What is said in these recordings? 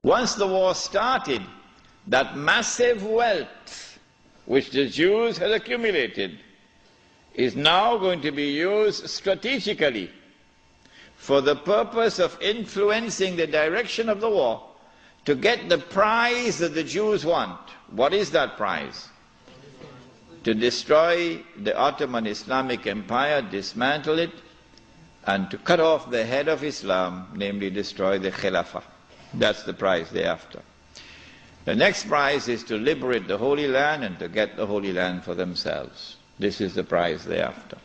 Once the war started, that massive wealth which the Jews had accumulated is now going to be used strategically for the purpose of influencing the direction of the war to get the prize that the Jews want. What is that prize? To destroy the Ottoman Islamic Empire, dismantle it, and to cut off the head of Islam, namely destroy the Khilafah. That's the prize they're after. The next prize is to liberate the Holy Land and to get the Holy Land for themselves. This is the prize they're after.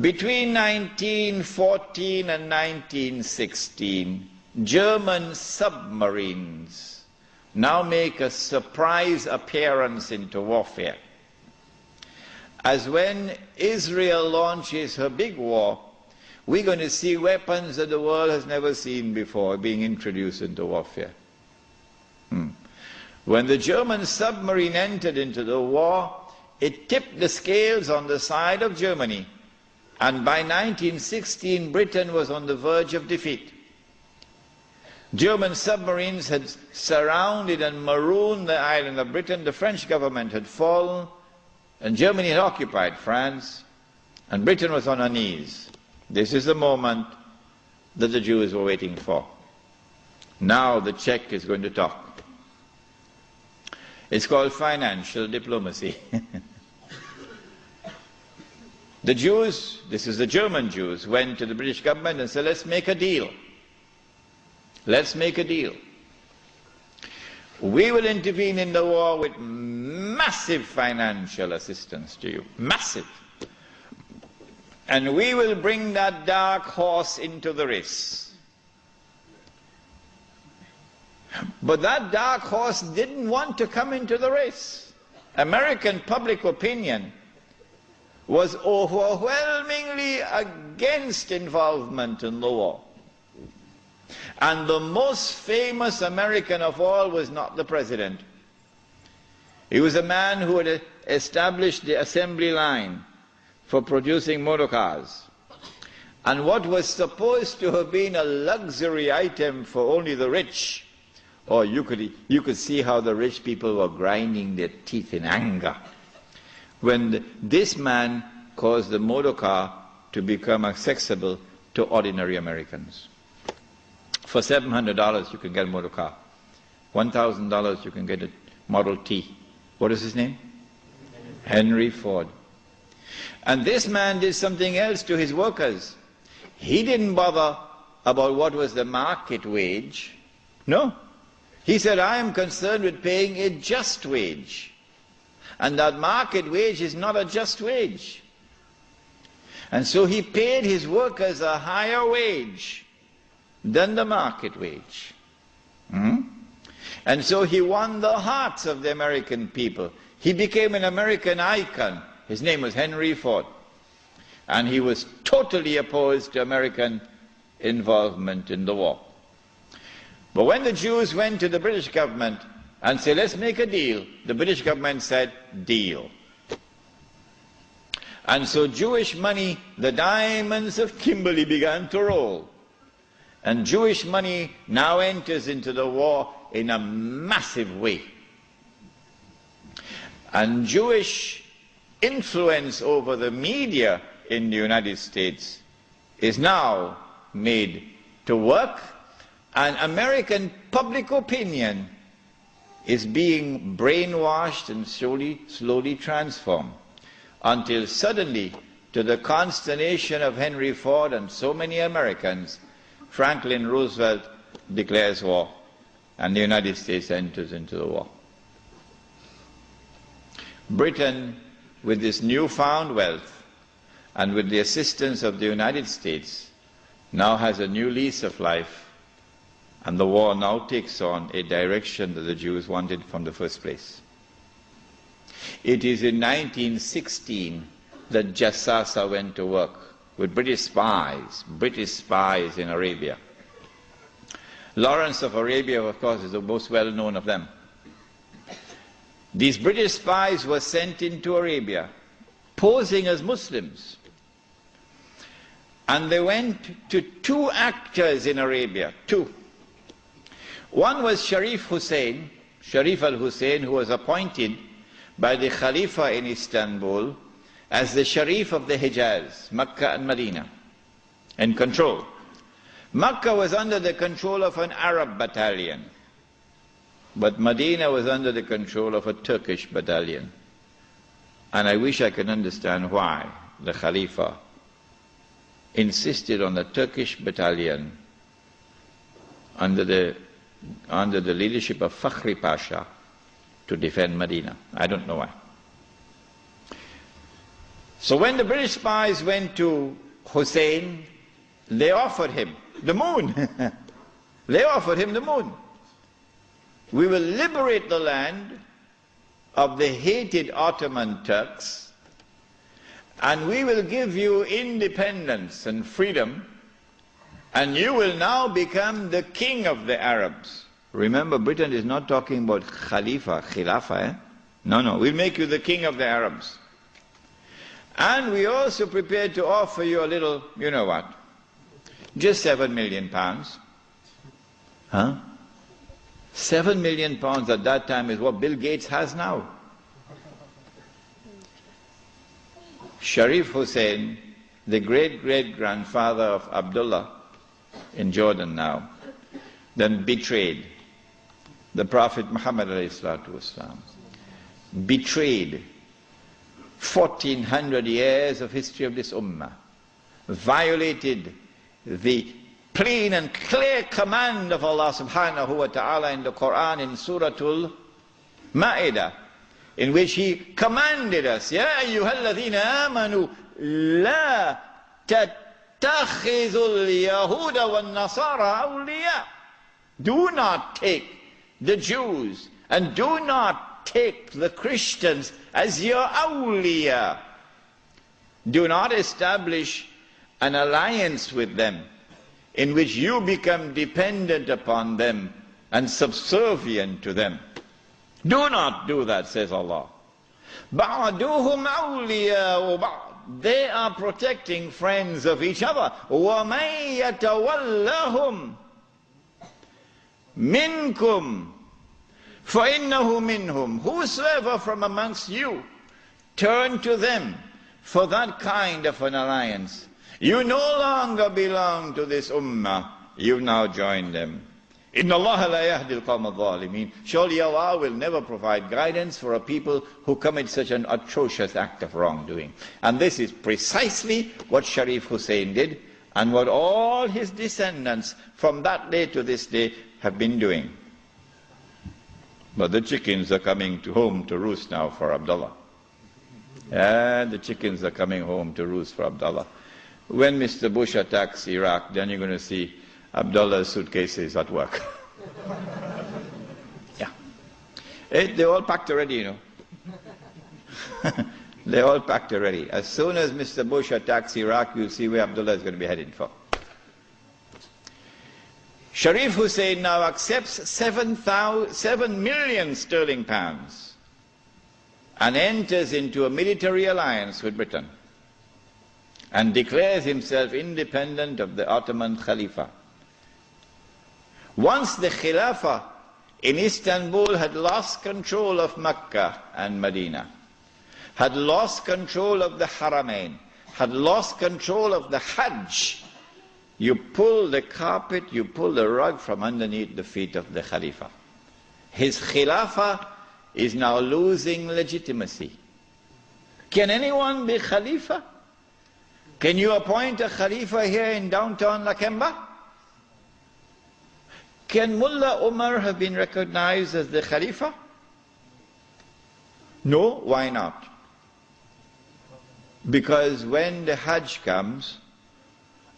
Between 1914 and 1916, German submarines now make a surprise appearance into warfare. As when Israel launches her big war, we're going to see weapons that the world has never seen before being introduced into warfare. When the German submarine entered into the war, it tipped the scales on the side of Germany, and by 1916 Britain was on the verge of defeat. German submarines had surrounded and marooned the island of Britain. The French government had fallen, and Germany had occupied France, and Britain was on her knees. This is the moment that the Jews were waiting for. Now the Czech is going to talk. It's called financial diplomacy. The Jews, this is the German Jews, went to the British government and said, let's make a deal. Let's make a deal. We will intervene in the war with massive financial assistance to you. Massive. And we will bring that dark horse into the race. But that dark horse didn't want to come into the race. American public opinion was overwhelmingly against involvement in the war. And the most famous American of all was not the president. He was a man who had established the assembly line for producing motor cars. And what was supposed to have been a luxury item for only the rich, or you could see how the rich people were grinding their teeth in anger when this man caused the motor car to become accessible to ordinary Americans. For $700 you can get a motor car. $1,000 you can get a Model T. What is his name? Henry Ford. And this man did something else to his workers. He didn't bother about what was the market wage. No. He said, I am concerned with paying a just wage. And that market wage is not a just wage. And so he paid his workers a higher wage than the market wage. And so he won the hearts of the American people. He became an American icon. His name was Henry Ford. And he was totally opposed to American involvement in the war. But when the Jews went to the British government and said, let's make a deal, the British government said, deal. And so Jewish money, the diamonds of Kimberley, began to roll. And Jewish money now enters into the war in a massive way. And Jewish influence over the media in the United States is now made to work, and American public opinion is being brainwashed and slowly transformed, until suddenly, to the consternation of Henry Ford and so many Americans, Franklin Roosevelt declares war, and the United States enters into the war. Britain, with this newfound wealth, and with the assistance of the United States, now has a new lease of life, and the war now takes on a direction that the Jews wanted from the first place. It is in 1916 that Jassasa went to work with British spies in Arabia. Lawrence of Arabia, of course, is the most well-known of them. These British spies were sent into Arabia, posing as Muslims. And they went to two actors in Arabia, two. One was Sharif Hosein, Sharif al-Hussein, who was appointed by the Khalifa in Istanbul as the Sharif of the Hijaz, Makkah and Medina, in control. Makkah was under the control of an Arab battalion, but Medina was under the control of a Turkish battalion. And I wish I could understand why the Khalifa insisted on the Turkish battalion under the leadership of Fakhri Pasha to defend Medina. I don't know why. So when the British spies went to Hosein, they offered him the moon. They offered him the moon. We will liberate the land of the hated Ottoman Turks, and we will give you independence and freedom, and you will now become the king of the Arabs. Remember, Britain is not talking about Khilafah. No, we'll make you the king of the Arabs. And we also prepared to offer you a little, you know what, just £7 million. Huh? £7 million at that time is what Bill Gates has now. Sharif Hussein, the great-great-grandfather of Abdullah in Jordan now, then betrayed the Prophet Muhammad ﷺ, betrayed 1400 years of history of this ummah, violated the plain and clear command of Allah subhanahu wa ta'ala in the Quran in Suratul Ma'idah, in which He commanded us, Ya ayyuhalladhina amanu la tattakhidhul yahuda wal nasara awliya. Do not take the Jews and do not take the Christians as your awliya. Do not establish an alliance with them in which you become dependent upon them and subservient to them. Do not do that, says Allah. بَعْدُهُمْ أَوْلِيَاءُ بَعْضٍ. They are protecting friends of each other. وَمَنْ يَتَوَلَّهُمْ مِنْكُمْ فَإِنَّهُ مِنْهُمْ. Whosoever from amongst you turn to them for that kind of an alliance, you no longer belong to this ummah, you now join them. إِنَّ اللَّهَ لَا يَهْدِي الْقَوْمَ الظَّالِمِينَ. Surely Allah will never provide guidance for a people who commit such an atrocious act of wrongdoing. And this is precisely what Sharif Hussein did, and what all his descendants from that day to this day have been doing. But the chickens are coming home to roost now for Abdullah. And the chickens are coming home to roost for Abdullah. When Mr. Bush attacks Iraq, then you're going to see Abdullah's suitcases at work. Yeah. They're all packed already, you know. They're all packed already. As soon as Mr. Bush attacks Iraq, you'll see where Abdullah is going to be heading for. Sharif Hussein now accepts 7 million sterling pounds and enters into a military alliance with Britain and declares himself independent of the Ottoman Khalifa. Once the Khilafah in Istanbul had lost control of Mecca and Medina, had lost control of the Haramain, had lost control of the Hajj, you pull the carpet, you pull the rug from underneath the feet of the Khalifa. His Khilafah is now losing legitimacy. Can anyone be Khalifa? Can you appoint a Khalifa here in downtown Lakemba? Can Mullah Umar have been recognized as the Khalifa? No, why not? Because when the Hajj comes,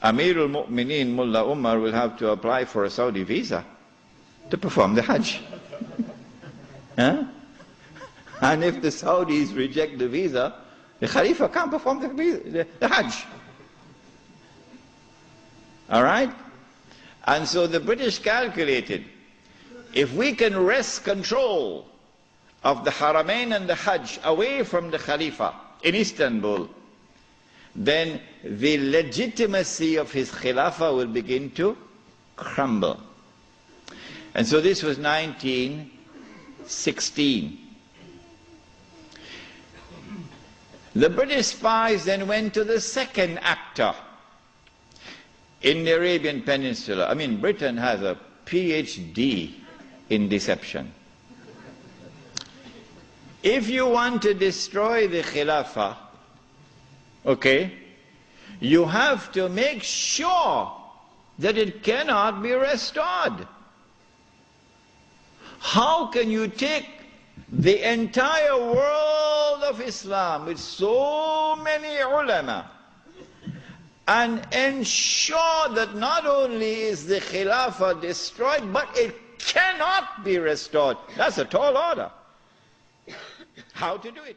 Amirul Mu'mineen Mullah Umar will have to apply for a Saudi visa to perform the Hajj. Huh? And if the Saudis reject the visa, the Khalifa can't perform the Hajj. All right? And so the British calculated, if we can wrest control of the Haramain and the Hajj away from the Khalifa in Istanbul, then the legitimacy of his Khilafah will begin to crumble. And so this was 1916. The British spies then went to the second actor in the Arabian Peninsula. I mean, Britain has a PhD in deception. If you want to destroy the Khilafah, okay, you have to make sure that it cannot be restored. How can you take the entire world of Islam with so many ulama and ensure that not only is the Khilafah destroyed, but it cannot be restored? That's a tall order. How to do it?